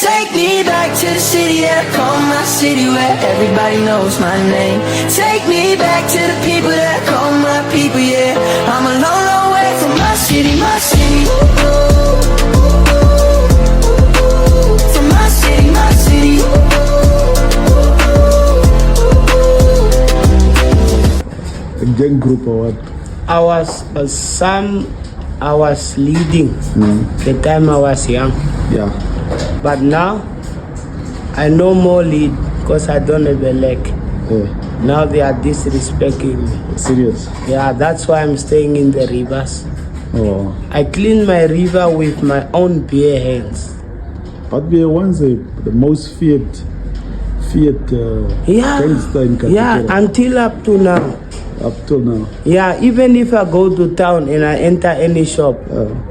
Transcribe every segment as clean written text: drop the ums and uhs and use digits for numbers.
Take me back to the city that I call my city, where everybody knows my name. Take me back to the people that I call my people, yeah. I'm a long, long way from my city, my city. From my city, my city. A gang group or what? I was I was leading the time I was young. Yeah. But now, I no more lead because I don't have a leg. Yeah. Now they are disrespecting me. Serious? Yeah, that's why I'm staying in the rivers. Oh. I clean my river with my own bare hands. What be one's the most feared gangster in Katikera? Yeah, until up to now. Up till now. Yeah, even if I go to town and I enter any shop,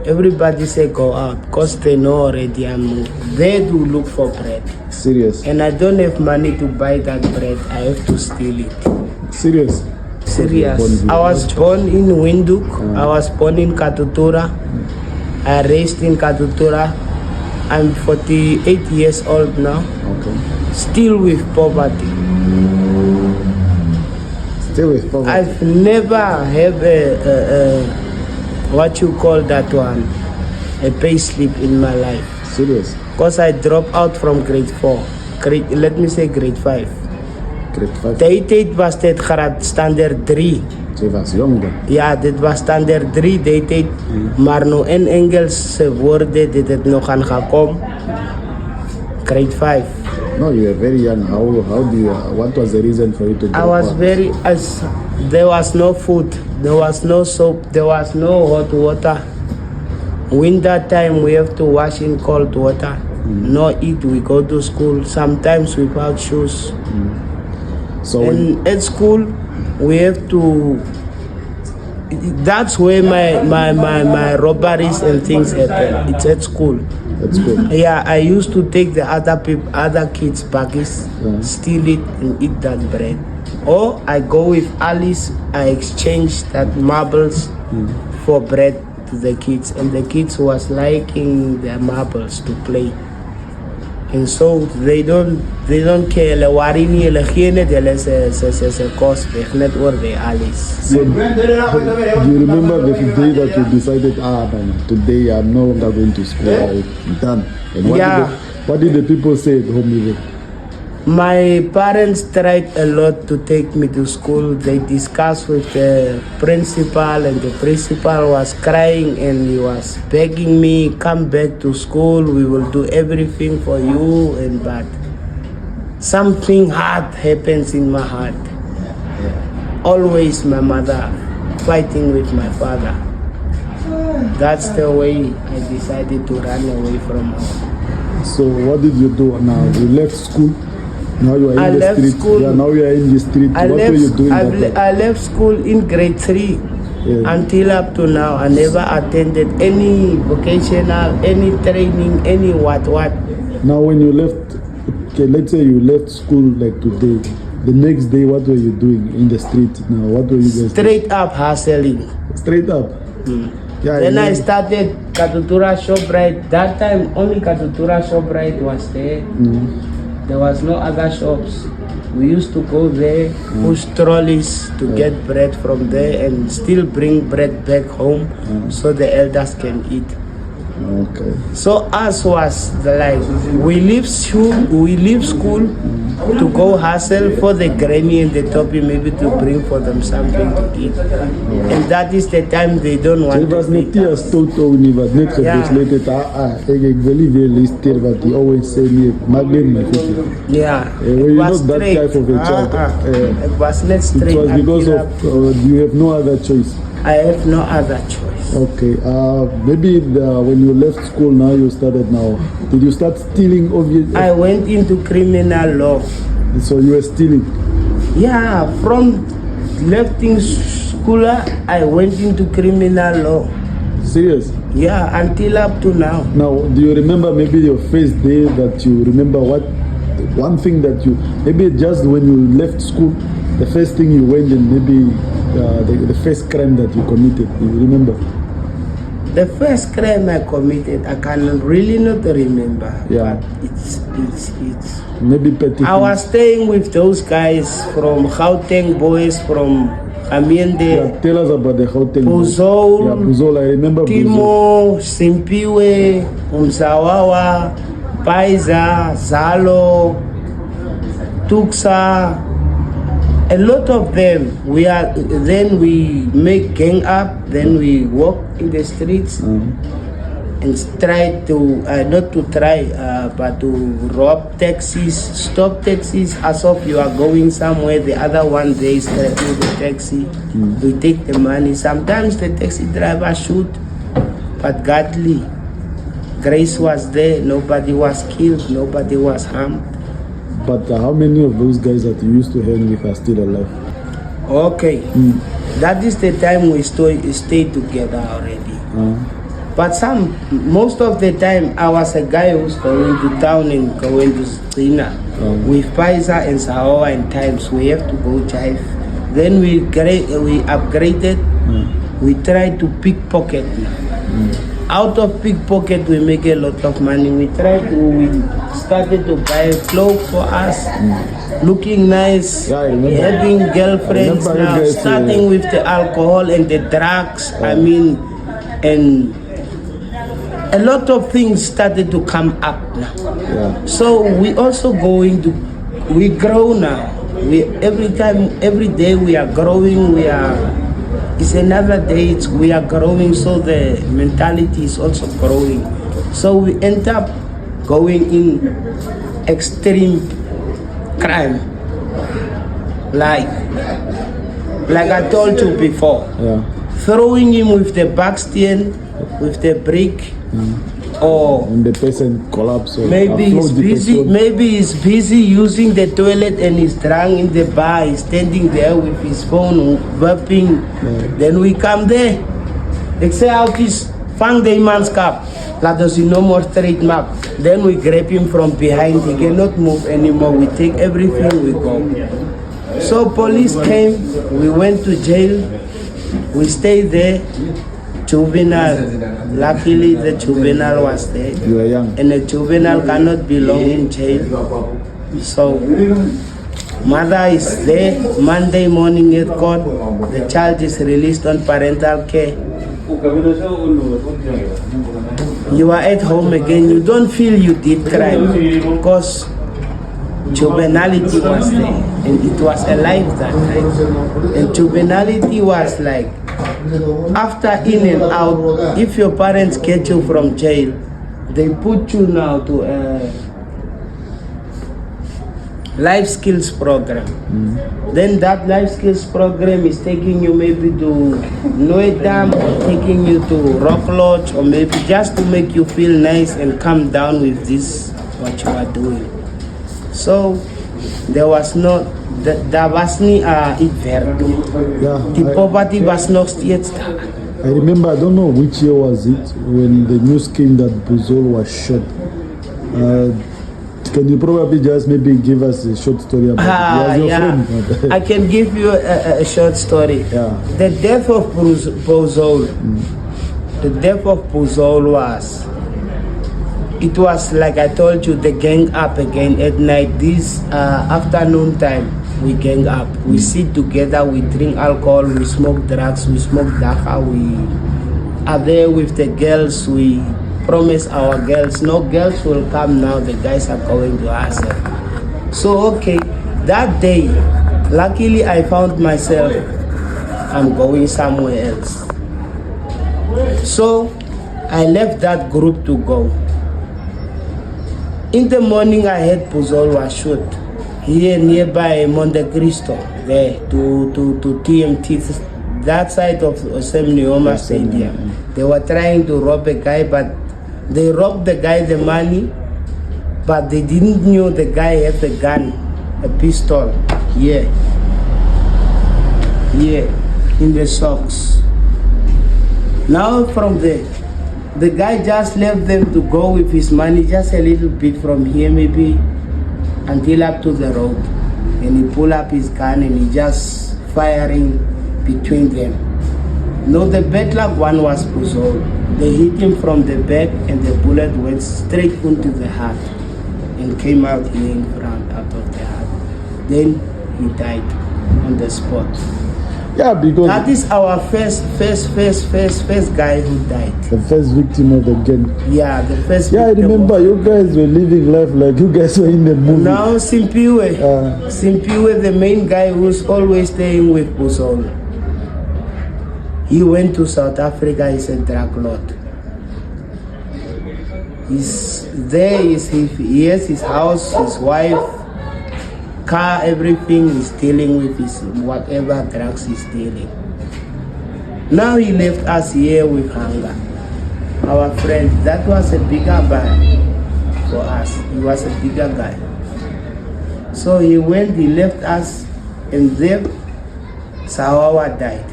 everybody say go out because they know already I'm there to look for bread. Serious? And I don't have money to buy that bread. I have to steal it. Serious? Serious. I was born in Windhoek. I was born in Katutura. I raised in Katutura. I'm 48 years old now. Okay. Still with poverty. Still with poverty? I've never have a what you call that one, a pay slip in my life. Serious? Because I dropped out from grade 4. Let me say grade 5. Grade 5? Dit was dit graad standaard 3. Je was jong dan? Ja, dit was standaard 3 dit. Maar nou in Engelse woorden dit het nog aan gekomen. Grade 5. No, you were very young. What was the reason for you to drop I was out? there was no food, there was no soap, there was no hot water. Winter time we have to wash in cold water. No eat, we go to school, sometimes without shoes. So And at school we have to, that's where my robberies and things happen. It's at school. That's good. Yeah, I used to take the other kids' baggies, steal it and eat that bread. Or I go with Alice, I exchange that marbles for bread to the kids, and the kids was liking the marbles to play. And so they don't care. Hulle worry nie, hulle gee net hulle se kos weg net oor die Alice. So, do you remember the day that you decided, no, today I'm no longer going to school, I'm done? And what did the people say at home even? My parents tried a lot to take me to school. They discussed with the principal, and the principal was crying and he was begging me, come back to school, we will do everything for you. And but something hard happens in my heart. Always my mother fighting with my father. That's the way I decided to run away from home. So what did you do now? You left school? Now you are in the street. School. Yeah, now you are in the street. What were you doing? I left school in grade 3 until up to now. I never attended any vocational, any training, any what. Now when you left, okay, let's say you left school like today. The next day, what were you doing in the street now? What were you guys Straight up hustling. Straight up? Yeah, Then I started Katutura ShopRite. That time only Katutura ShopRite was there. There was no other shops. We used to go there, push trolleys to get bread from there and still bring bread back home so the elders can eat. Okay. So us was the life. We leave school to go hustle for the granny and the toppy, maybe to bring for them something to eat. And that is the time they don't want It was to not hier stoto nie wat net gebesluit het. Ek wil nie weer luister wat die always say nie. Maak net my goed. Yeah. Well, you're not that type of a child. It was not straight. It was because of you have no other choice. I have no other choice. Okay, maybe when you left school, now you started now. Did you start stealing? I went into criminal law. So you were stealing? Yeah, from lefting school, I went into criminal law. Serious? Yeah, until up to now. Now, do you remember maybe your first day that you remember one thing that you, maybe just when you left school, the first thing you went and maybe the first crime that you committed, do you remember? The first crime I committed, I can really not remember. Yeah. But it's. Maybe petty I was staying with those guys from Gauteng boys from Amiende. Yeah, tell us about the Gauteng. Buzol. Yeah, Buzol. I remember Buzol. Timo, Simpiwe, Umzawawa, Paiza, Zalo, Tuksa, a lot of them. Then we make gang up, then we walk in the streets and try to, but to rob taxis, stop taxis as if you are going somewhere. The other one day is threatening the taxi. We take the money. Sometimes the taxi driver shoot, but godly grace was there. Nobody was killed. Nobody was harmed. But how many of those guys that you used to hang with are still alive? Okay, that is the time we stay together already. But most of the time, I was a guy who's going to town and going to Zina. With Paisa and Sahoa and times, we have to go jive. Then we upgraded. We try to pickpocket now. Out of pickpocket, we make a lot of money. We started to buy clothes for us, looking nice, having girlfriends now, starting with the alcohol and the drugs. And a lot of things started to come up now. So we also we grow now. Every day we are growing. It's another day. We are growing, so the mentality is also growing. So we end up going in extreme crime, like I told you before. Throwing him with the backstone, with the brick, or when the person collapses. Maybe he's busy using the toilet and he's drunk in the bar. He's standing there with his phone burping. Then we come there. They say out his fang the man's cap. Let us see no more trademark. Then we grab him from behind. He cannot move anymore. We take everything, we go. So police came. We went to jail. We stayed there. Juvenile. Luckily, the juvenile was there. You were young. And the juvenile cannot belong in jail. So, mother is there. Monday morning at court. The child is released on parental care. You are at home again. You don't feel you did crime because juvenility was there. And it was alive that time. And juvenility was like, after in and out, if your parents get you from jail, they put you now to a life skills program. Then that life skills program is taking you maybe to Noedam, or taking you to Rock Lodge, or maybe just to make you feel nice and calm down with this, what you are doing. So there was no, there was no the poverty was not yet. I remember, I don't know which year was it, when the news came that Buzol was shot. Can you probably just maybe give us a short story about it? Friend. I can give you a short story. The death of Buzol, it was like I told you, the gang up again at night. This afternoon time, we gang up. We sit together, we drink alcohol, we smoke drugs, we smoke daka, we are there with the girls, we promise our girls, no girls will come now, the guys are going to us. So okay, that day, luckily I found myself, I'm going somewhere else. So I left that group to go. In the morning I heard Buzol was shot here nearby Monte Cristo, there to TMT, that side of Semnioma Stadium. They were trying to rob a guy, but they robbed the guy the money, but they didn't know the guy had a gun, a pistol, in the socks. Now from there, the guy just left them to go with his money, just a little bit from here maybe, until up to the road. And he pulled up his gun and he just firing between them. No, the bad luck one was Buzol. They hit him from the back and the bullet went straight into the heart and came out here in front out of the heart. Then he died on the spot. Yeah, because That is our first guy who died. the first victim of the gang. Yeah, the first Yeah, I victim remember of- you guys were living life like you guys were in the movie. Now Simpiwe. Simpiwe, the main guy who's always staying with Buzol. He went to South Africa, he's a drug lord. He has his house, his wife, car, everything. He's dealing with his whatever drugs he's dealing. Now he left us here with hunger. Our friend, that was a bigger guy for us. He was a bigger guy. So he left us, and then Sawawa died.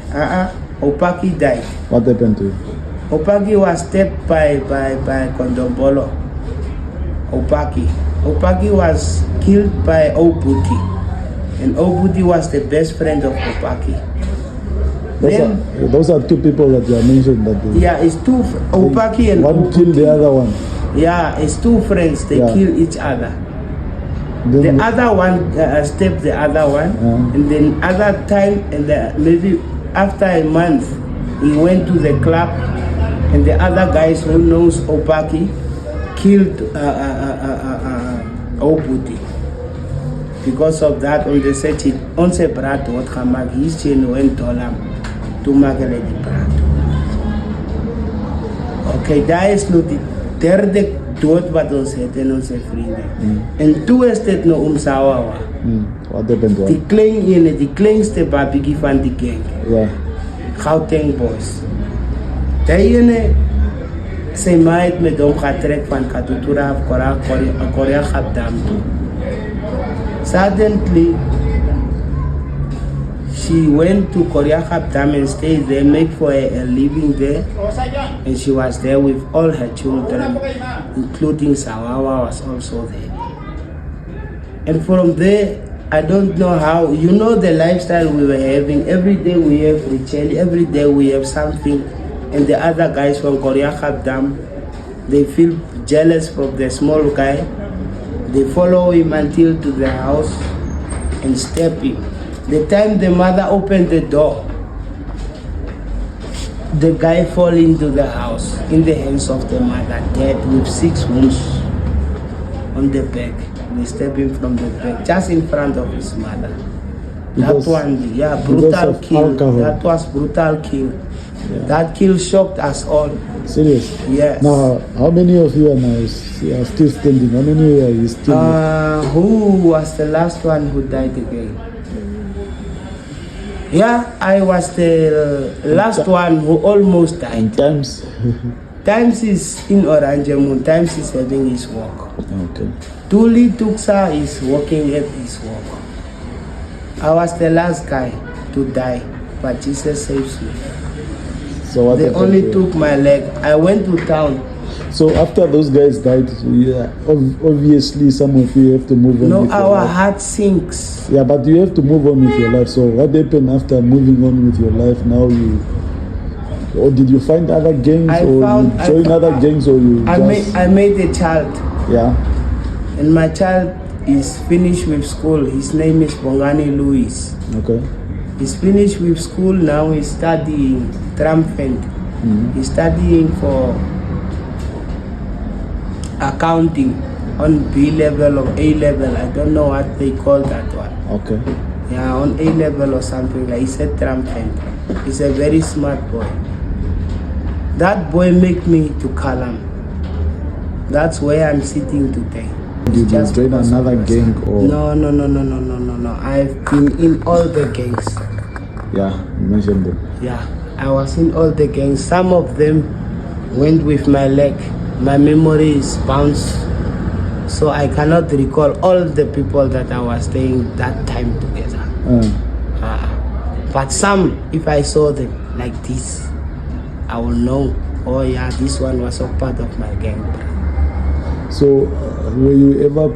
Opaki died. What happened to you? Opaki was stabbed by Kondombolo. Opaki was killed by Obuti. And Obuti was the best friend of Opaki. Those are two people that you are mentioned that they, Yeah, it's two, Opaki and one killed the other one. Yeah, it's two friends, they Yeah. kill each other. Then The other one stabbed the other one, and then other time, and maybe after a month, he went to the club, and the other guys who knows Opaki killed Obuti. Because of that, on the set, on se brato wat kamag his chain went to magale di brato. Okay, daar is nu die derde dood wat ons het in onze vrienden. En toe is dit nou om Sawawa. what happened to Die him? die kleinste babiekie van die gang. Yeah. Gauteng boys. Die ene, sy ma het met hom getrek van Katutura af Korea Gapdam toe. Suddenly, she went to Korea Gapdam and stayed there, make for a living there. And she was there with all her children, including Sawawa was also there. And from there, I don't know how, you know the lifestyle we were having. Every day we have ritual, every day we have something. And the other guys from Korea Gapdam, they feel jealous from the small guy. They follow him until to the house and stab him. The time the mother opened the door, the guy fall into the house in the hands of the mother, dead with 6 wounds on the back. They stab him from the back, just in front of his mother. Because- that one, yeah, because brutal of kill. alcohol. That was brutal kill. That kill shocked us all. Serious? Yes. Now, how many of you are now are still standing? How many are you still? Who was the last one who died again? Yeah, I was the last one who almost died. in times? Times is in Oranjemund, Times is having his work. Okay. Tuli Tuksa is working at his work. I was the last guy to die, but Jesus saves me. So what They happened only to you? took my leg. I went to town. So after those guys died, yeah, obviously some of you have to move on. No, with your our life. heart sinks. Yeah, but you have to move on with your life. So what happened after moving on with your life? Now you, or did you find other gangs, or you join other gangs, or you I made a child. yeah. And my child is finished with school. His name is Bongani Louis. Okay. He's finished with school now. He's studying triumphant. He's studying for accounting on B level or A level. I don't know what they call that one. Okay. Yeah, on A level or something like. He said triumphant. He's a very smart boy. That boy make me to calm. That's where I'm sitting today. Did you Just join because another of my gang, son. or No. I've been in all the gangs. yeah, you mentioned them. Yeah, I was in all the gangs. Some of them went with my leg. My memory is bounced, so I cannot recall all the people that I was staying that time together. But some, if I saw them like this, I will know, oh yeah, this one was a part of my gang. So were you ever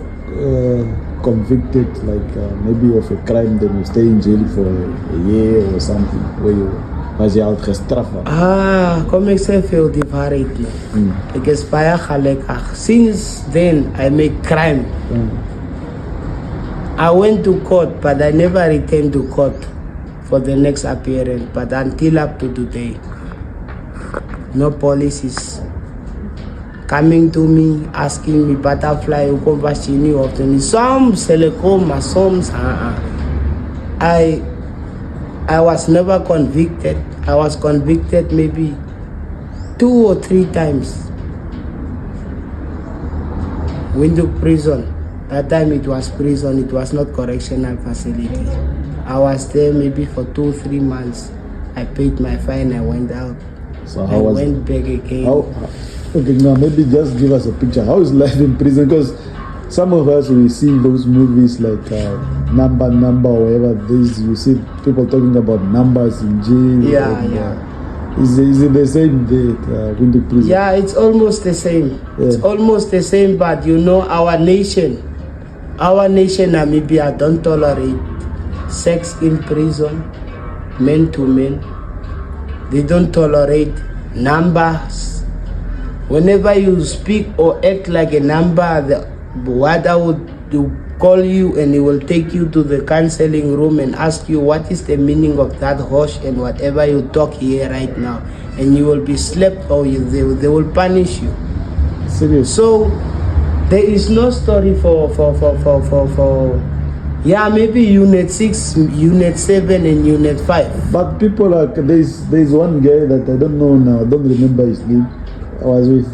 convicted, like maybe of a crime, then you stay in jail for a year or something? Were you was jy al gestraf? Kom ek sê vir jou die waarheid nie. Ek is baie gelukkig. Since then, I make crime. I went to court, but I never returned to court for the next appearance. But until up to today, no police is coming to me, asking me butterfly, ukombashini of me. Some selekoma, some I was never convicted. I was convicted maybe 2 or 3 times. Windhoek prison. That time it was prison, it was not correctional facility. I was there maybe for 2-3 months. I paid my fine, I went out. So I went back again. Okay, now maybe just give us a picture. How is life in prison? Because some of us, we see those movies like number, or whatever. You see people talking about numbers in jail. Yeah. Is it the same day at Windhoek prison? Yeah, it's almost the same. Yeah. It's almost the same, but you know, our nation, Namibia, don't tolerate sex in prison, men to men. They don't tolerate numbers. Whenever you speak or act like a number, the warder will call you and he will take you to the counseling room and ask you what is the meaning of that hush and whatever you talk here right now, and you will be slapped or they will punish you. Serious? So there is no story for maybe unit 6, unit 7 and unit 5. But people are, there's one guy that I don't know now, I don't remember his name. I was with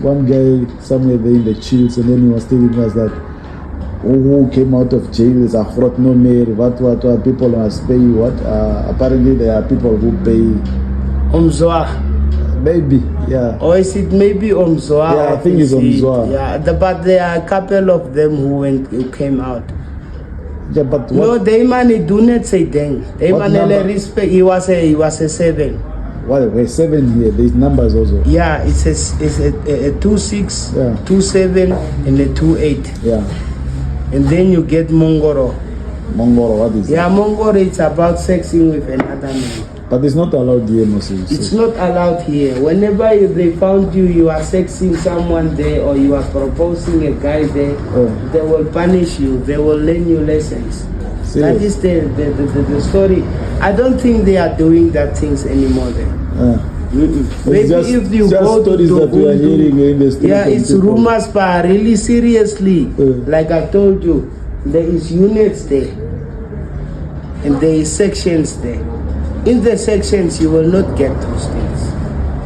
one guy somewhere there in the chills, and then he was telling us that who came out of jail is a fraud, no mayor, what people must pay what. Apparently there are people who pay maybe, yeah. Or is it maybe Omzoa? Yeah, I think it's Omzoa. Yeah, but there are a couple of them who came out. Yeah, but what? No, they man do not say dang. They What man number? respect. He was a 7. What, we're 7 here, there's numbers also. Yeah, it's a 2-6, Yeah. 2-7 and a 2-8. Yeah. And then you get Mongoro. Mongoro, what is Yeah, it? Mongoro, it's about sexing with another man. But it's not allowed here, Muslims. It's not allowed here. Whenever they found you are sexing someone there or you are proposing a guy there, they will punish you. They will learn you lessons. That is the story. I don't think they are doing that things anymore there. Maybe just, if you just go stories to that we are hearing in the street. yeah, it's people. rumors, but really seriously, like I told you, there is units there and there is sections there. In the sections, you will not get those things.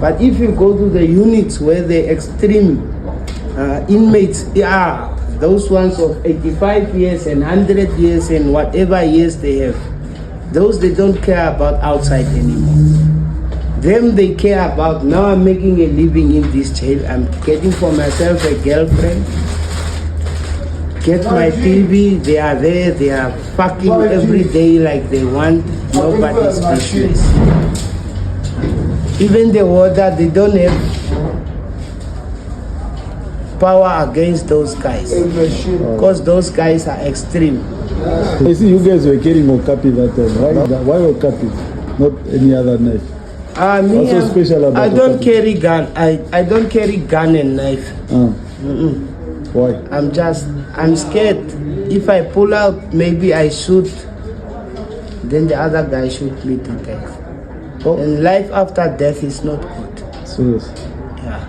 But if you go to the units where the extreme inmates are, those ones of 85 years and 100 years and whatever years they have, those they don't care about outside anymore. Them they care about, now I'm making a living in this jail, I'm getting for myself a girlfriend, get my TV, they are there, they are fucking every day like they want, nobody's business. Even the water, they don't have power against those guys, because those guys are extreme. I see you guys were carrying Okapi that time. Why Okapi? Not any other knife? Me, What's so special about I don't Okapi? carry gun. I don't carry gun and knife. Why? I'm scared. If I pull out, maybe I shoot, then the other guy shoot me to death. Oh. And life after death is not good. Serious? Yeah.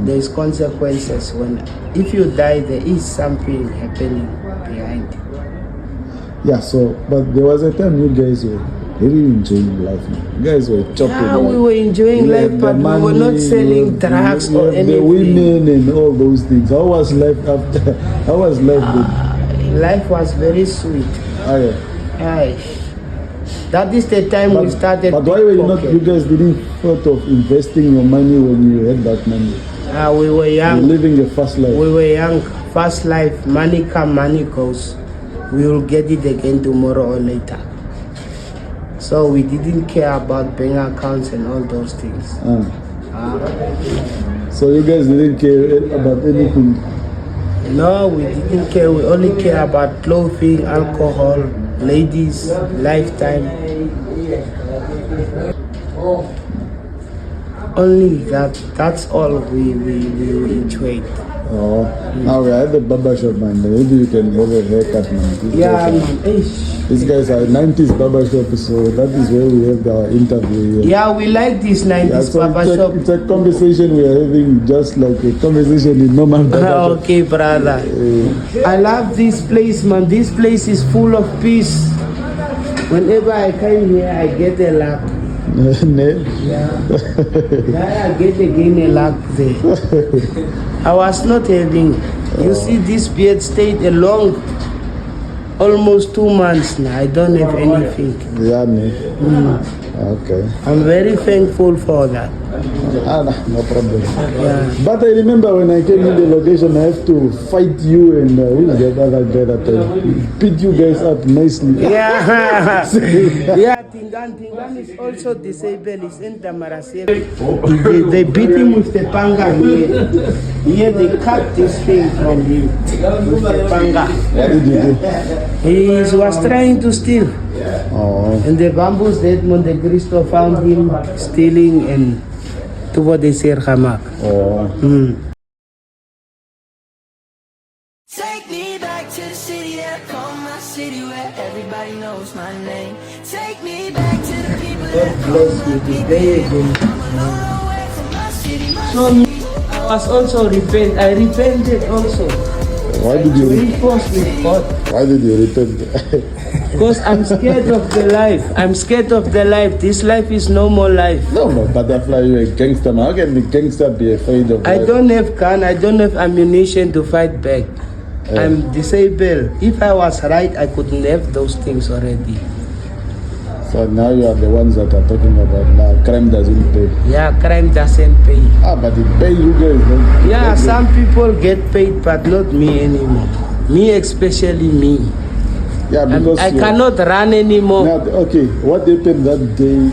There's consequences if you die, there is something happening behind you. Yeah, so, but there was a time you guys were really enjoying life. You guys were chopping. Yeah, like, we were enjoying you life, had but the we were money, not selling drugs you or had the anything. women and all those things. How was life after? How was life then? Life was very sweet. Ah, yeah. Aye. That is the time we started. But why were you not? You pickpocket. guys didn't thought of investing your money when you had that money. We were You're young. living a fast life. We were young. Fast life. Money come, money goes. We will get it again tomorrow or later. So we didn't care about bank accounts and all those things. So you guys didn't care about anything. No, we didn't care. We only care about clothing, alcohol, ladies, lifetime. Only that's all we enjoyed. Oh, now we are at the barber shop, man. Maybe you can have a haircut, man. These guys are 90s barber shop, so that is where we have our interview here. Yeah, we like this 90s so barber shop. it's a conversation we are having, just like a conversation in normal barber shop. Okay, brother. I love this place, man. This place is full of peace. Whenever I come here, I get a luck. Yeah. I get again a luck there. I was not having. You see, this beard stayed a long, almost 2 months now. I don't have anything. Yeah, okay. I'm very thankful for that. No problem. Yeah. But I remember when I came in the location, I have to fight you and who is that other guy that beat you guys up nicely. Yeah. Yeah, Tingan is also disabled. He's in Damarase. They beat him with the panga here. Here they cut this thing from him with the panga. What did you do? He was trying to steal. Oh. And the bamboos that Monte Cristo found him stealing and to what they say, Hamak. Oh. Take me back to the city that I call my city, where everybody knows my name. Take me back to the people that call my people. I'm a long way from my city, my So I was also I repented also. Why did you Reinforced with God. Why did you repent? Because I'm scared of the life. I'm scared of the life. This life is no more life. No, butterfly, you're a gangster. How can the gangster be afraid of I life? don't have gun. I don't have ammunition to fight back. I'm disabled. If I was right, I couldn't have those things already. So now you are the ones that are talking about now crime doesn't pay. Yeah, crime doesn't pay. But it pay you guys. Don't, Yeah, some people get paid, but not me anymore. Me, especially me. Yeah, because I cannot run anymore. Now, okay, what happened that day?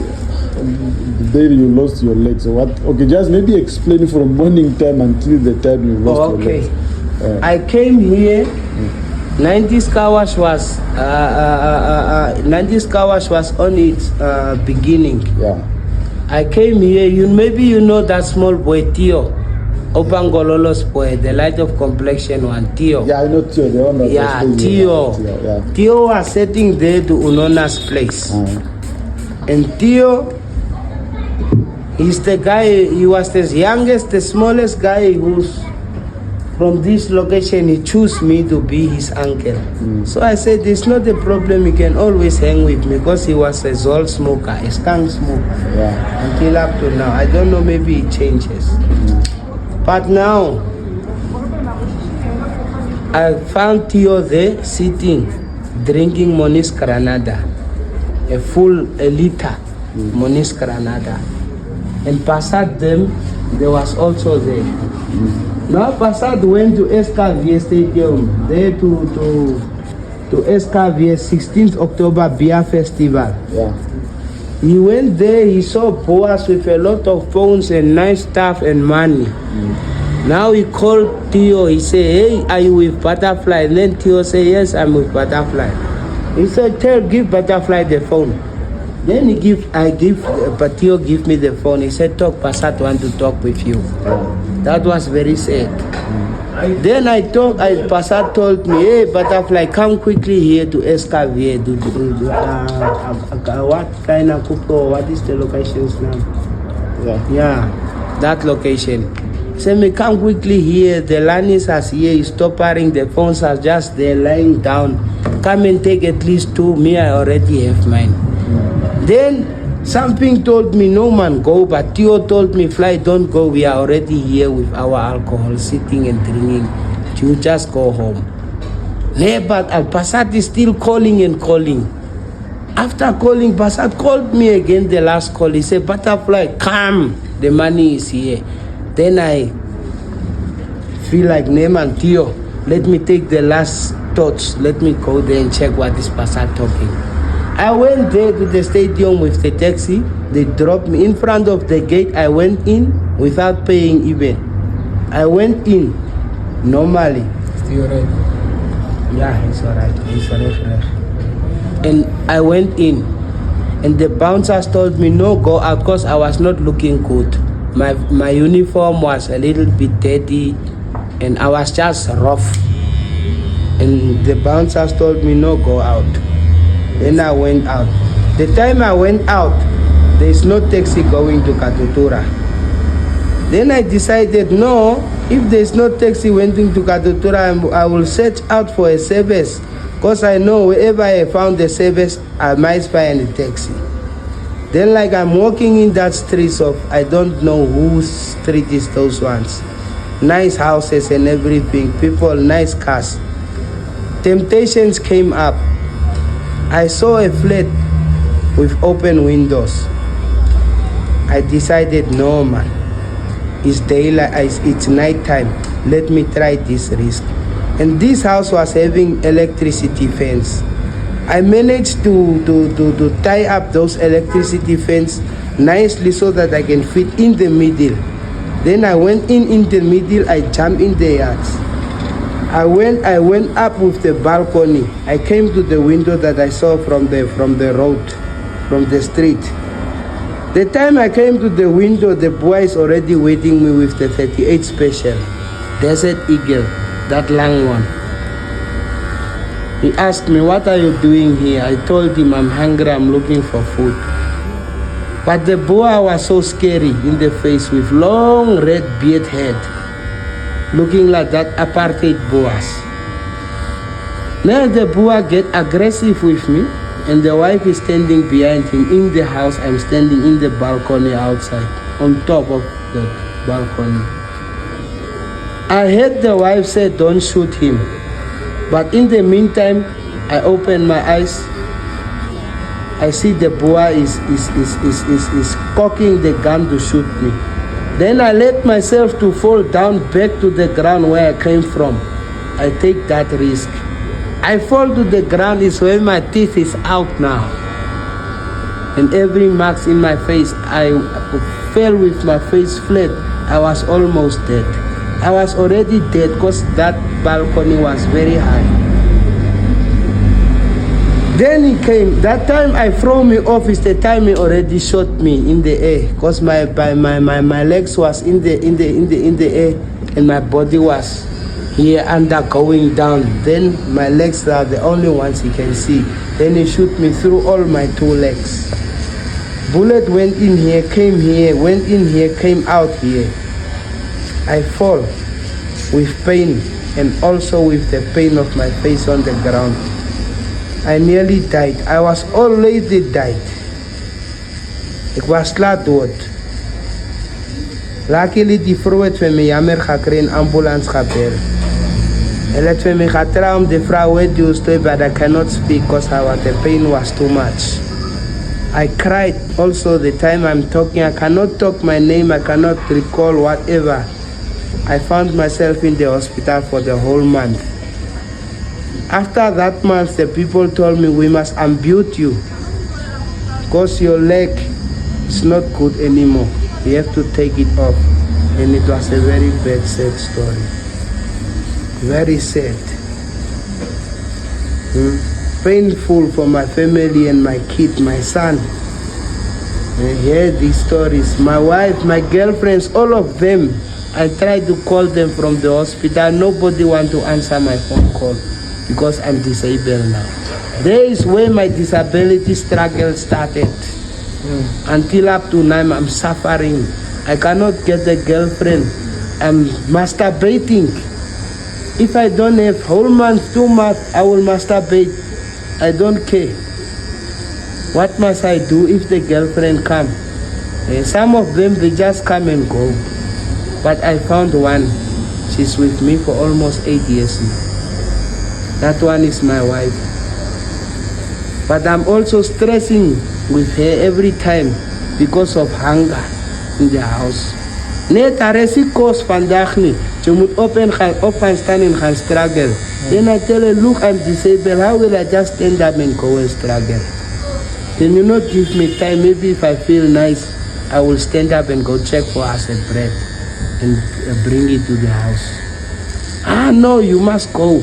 The day you lost your legs. So what? Okay, just maybe explain from morning time until the time you lost your legs. I came here. 90s car wash was 90s car wash was on its beginning. Yeah. I came here. Maybe you know that small boy Tio, Opangololo's boy, the light of complexion one, Tio. Yeah, I know Tio. The one that Yeah, was Tio. Yeah. Tio was sitting there to Unona's place, and Tio, he's the guy. He was the youngest, the smallest guy who's. From this location, he chose me to be his uncle. So I said, it's not a problem, you can always hang with me, because he was a Zol smoker, a skunk smoker. Yeah. Until up to now. I don't know, maybe it changes. But now, I found Tio there sitting, drinking Monis Granada, a liter Monis Granada. And Passat them, there was also there. Now Passat went to SKV Stadium, there to SKV 16th October Beer Festival. Yeah. He went there, he saw Boas with a lot of phones and nice stuff and money. Now he called Tio, he said, hey, are you with Butterfly? And then Tio said, yes, I'm with Butterfly. He said, give Butterfly the phone. Then but Tio give me the phone. He said, talk, Passat want to talk with you. That was very sad. Then Passat told me, hey, Butterfly, come quickly here to SKV. What kind of Kupo, what is the location's name? Yeah, that location. Say me, come quickly here. The Lanis are here, he's stopping, the phones are just there lying down. Come and take at least 2. Me, I already have mine. Then something told me, no man, go. But Tio told me, Fly, don't go. We are already here with our alcohol, sitting and drinking. You just go home. But Passat is still calling and calling. After calling, Passat called me again the last call. He said, Butterfly, come. The money is here. Then I feel like, Neyman, Tio, let me take the last thoughts. Let me go there and check what is Passat talking. I went there to the stadium with the taxi. They dropped me in front of the gate. I went in without paying even. I went in normally. Still alright? Yeah, he's alright. He's alright. And I went in. And the bouncers told me no, go out, because I was not looking good. My uniform was a little bit dirty and I was just rough. And the bouncers told me no, go out. Then I went out. The time I went out, there's no taxi going to Katutura. Then I decided, no, if there's no taxi went to Katutura, I will search out for a service. Because I know wherever I found a service, I might find a taxi. Then like I'm walking in that streets of, I don't know whose street is those ones. Nice houses and everything, people, nice cars. Temptations came up. I saw a flat with open windows. I decided, no man, it's daylight, it's nighttime. Let me try this risk. And this house was having electricity fence. I managed to tie up those electricity fence nicely so that I can fit in the middle. Then I went in the middle, I jumped in the yard. I went up with the balcony. I came to the window that I saw from the road, from the street. The time I came to the window, the boy is already waiting me with the 38 special, Desert Eagle, that long one. He asked me, what are you doing here? I told him I'm hungry, I'm looking for food. But the boa was so scary in the face with long red beard head, looking like that apartheid boas. Now the boa get aggressive with me and the wife is standing behind him in the house. I'm standing in the balcony outside, on top of the balcony. I heard the wife say, don't shoot him. But in the meantime, I open my eyes. I see the boa is cocking the gun to shoot me. Then I let myself to fall down back to the ground where I came from. I take that risk. I fall to the ground is where my teeth is out now. And every marks in my face, I fell with my face flat. I was almost dead. I was already dead because that balcony was very high. Then he came. That time I throw me off is the time he already shot me in the air, because my legs was in the air and my body was here under going down. Then my legs are the only ones he can see. Then he shoot me through all my two legs. Bullet went in here, came here, went in here, came out here. I fall with pain and also with the pain of my face on the ground. I nearly died. I was already died. Ek was laat dood. Luckily die vrou het vir my jammer gekry en ambulance gebel. Hulle het vir my gevra om die vrou het die story, but I cannot speak because the pain was too much. I cried also the time I'm talking. I cannot talk my name. I cannot recall whatever. I found myself in the hospital for the whole month. After that month, the people told me we must amputate you because your leg is not good anymore. You have to take it off. And it was a very bad, sad story. Very sad. Painful for my family and my kid, my son. I hear these stories. My wife, my girlfriends, all of them. I tried to call them from the hospital. Nobody want to answer my phone call because I'm disabled now. There is where my disability struggle started. Until up to now, I'm suffering. I cannot get a girlfriend. I'm masturbating. If I don't have whole month, 2 months, I will masturbate. I don't care. What must I do if the girlfriend come? Some of them, they just come and go. But I found one. She's with me for almost 8 years now. That one is my wife. But I'm also stressing with her every time because of hunger in the house. Net arresi kos vandaag nie. Jy moet op en staan en gaan struggle. Then I tell her, look, I'm disabled. How will I just stand up and go and struggle? Can you not give me time? Maybe if I feel nice, I will stand up and go check for us a bread and bring it to the house. No, you must go.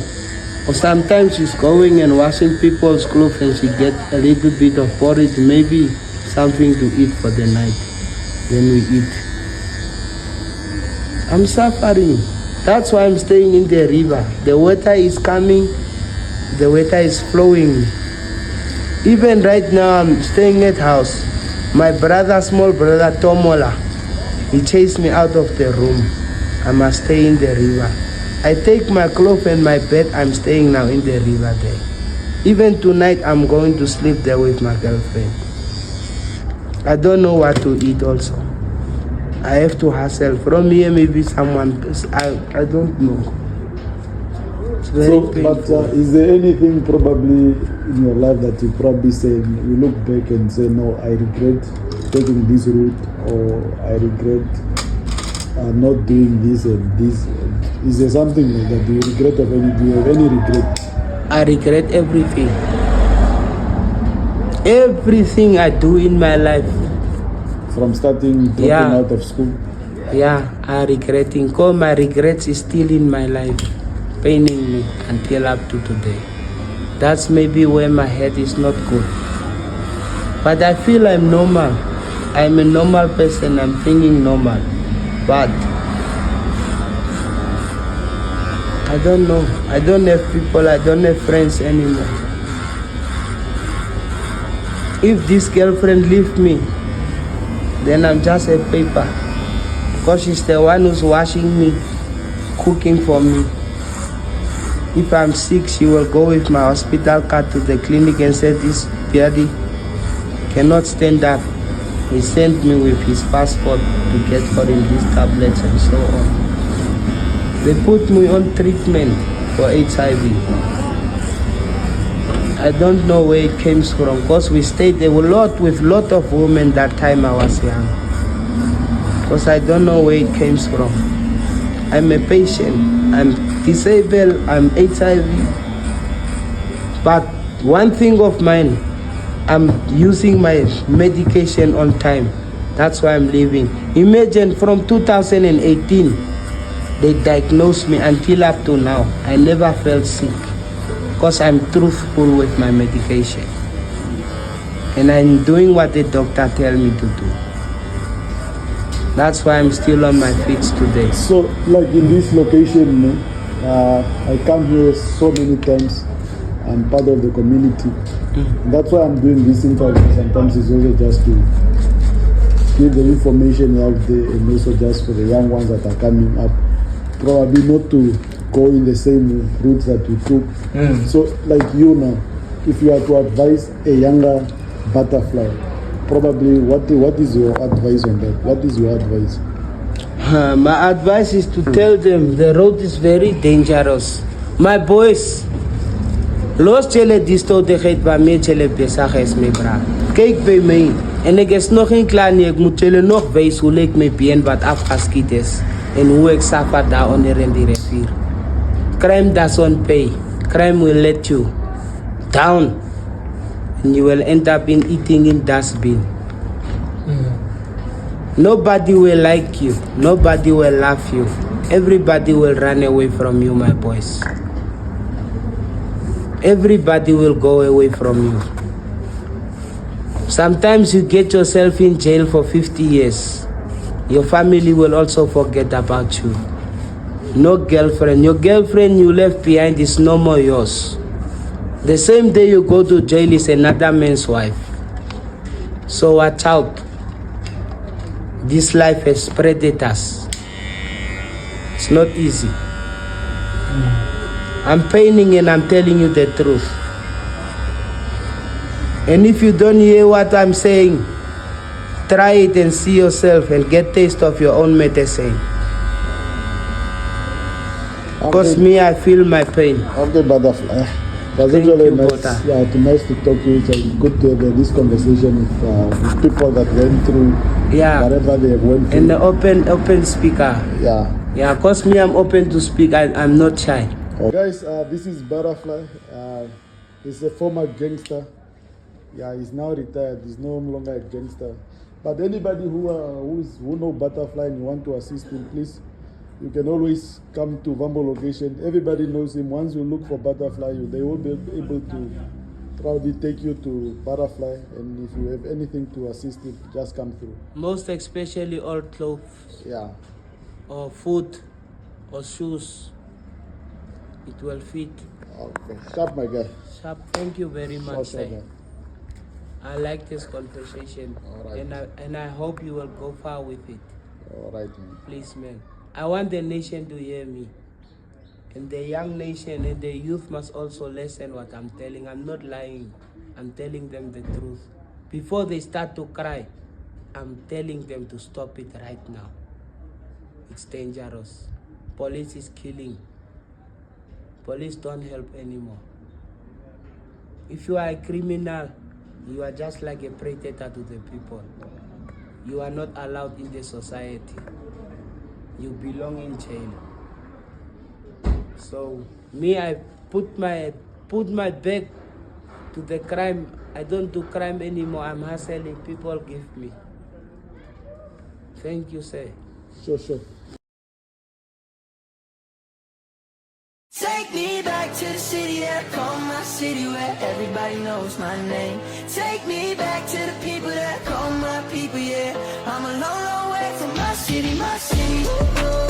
Or sometimes she's going and washing people's clothes and she get a little bit of porridge, maybe something to eat for the night. Then we eat. I'm suffering. That's why I'm staying in the river. The water is coming, the water is flowing. Even right now I'm staying at house. My brother, small brother Tomola, he chased me out of the room. I must stay in the river. I take my clothes and my bed, I'm staying now in the river there. Even tonight I'm going to sleep there with my girlfriend. I don't know what to eat also. I have to hustle. From here maybe someone, I don't know. It's very painful. But is there anything probably in your life that you probably say, you look back and say, no, I regret taking this route, or I regret not doing this and this? Is there something like that? Do you regret of any? Do you have any regret? I regret everything. Everything I do in my life. From starting dropping out of school? Yeah, I regretting. Because my regrets is still in my life, paining me until up to today. That's maybe where my head is not good. But I feel I'm normal. I'm a normal person. I'm thinking normal. But I don't know. I don't have people. I don't have friends anymore. If this girlfriend leave me, then I'm just a paper. Because she's the one who's washing me, cooking for me. If I'm sick, she will go with my hospital card to the clinic and say, this baby cannot stand up. He sent me with his passport to get for him these tablets and so on. They put me on treatment for HIV. I don't know where it came from, because we stayed there with lot of women that time I was young. Because I don't know where it came from. I'm a patient, I'm disabled, I'm HIV. But one thing of mine, I'm using my medication on time. That's why I'm living. Imagine from 2018, they diagnosed me until up to now. I never felt sick because I'm truthful with my medication. And I'm doing what the doctor tell me to do. That's why I'm still on my feet today. So, like in this location, I come here so many times. I'm part of the community. That's why I'm doing this interview. Sometimes it's also just to give the information out there, and also just for the young ones that are coming up. Probably not to go in the same route that we took. So, like you now, if you are to advise a younger butterfly, probably what is your advice on that? What is your advice? My advice is to tell them the road is very dangerous. My boys, los chele distotigheid by me chele besig is my bra. Kyk by my, en ek is nog nie klaar nie, ek moet julle nog wys hoe lyk my been wat afgeskiet is. En hoe ek suffer daar onder in die rivier. Crime doesn't pay. Crime will let you down. And you will end up in eating in dustbin. Nobody will like you. Nobody will love you. Everybody will run away from you, my boys. Everybody will go away from you. Sometimes you get yourself in jail for 50 years. Your family will also forget about you. No girlfriend. Your girlfriend you left behind is no more yours. The same day you go to jail is another man's wife. So watch out. This life has predators. It's not easy. I'm paining and I'm telling you the truth. And if you don't hear what I'm saying, try it and see yourself and get taste of your own medicine. Because me, I feel my pain. Okay, butterfly. That's Thank actually you, nice. Bota. Yeah, it's nice to talk to you. It's good to have this conversation with people that went through whatever they went through. And the open speaker. Yeah. Yeah, because me, I'm open to speak. I'm not shy. Guys, this is Butterfly. He's a former gangster. Yeah, he's now retired. He's no longer a gangster. But anybody who know Butterfly and you want to assist him, please You can always come to Vambo location. Everybody knows him. Once you look for Butterfly, they will be able to probably take you to Butterfly. And if you have anything to assist it, just come through. Most especially all clothes Yeah. or food or shoes. It will fit. Okay. Sharp, my guy. Sharp, thank you very much. Sure, Sir. man. I like this conversation. All right. And I hope you will go far with it. All right, man. Please, man. I want the nation to hear me. And the young nation and the youth must also listen what I'm telling. I'm not lying. I'm telling them the truth. Before they start to cry, I'm telling them to stop it right now. It's dangerous. Police is killing. Police don't help anymore. If you are a criminal, you are just like a predator to the people. You are not allowed in the society. You belong in jail. So me, I put my back to the crime. I don't do crime anymore. I'm hustling. People give me. Thank you, sir. Sure. Take me back to the city that I call my city, where everybody knows my name. Take me back to the people that I call my people, yeah. I'm a long, long way from my city, my city. Ooh.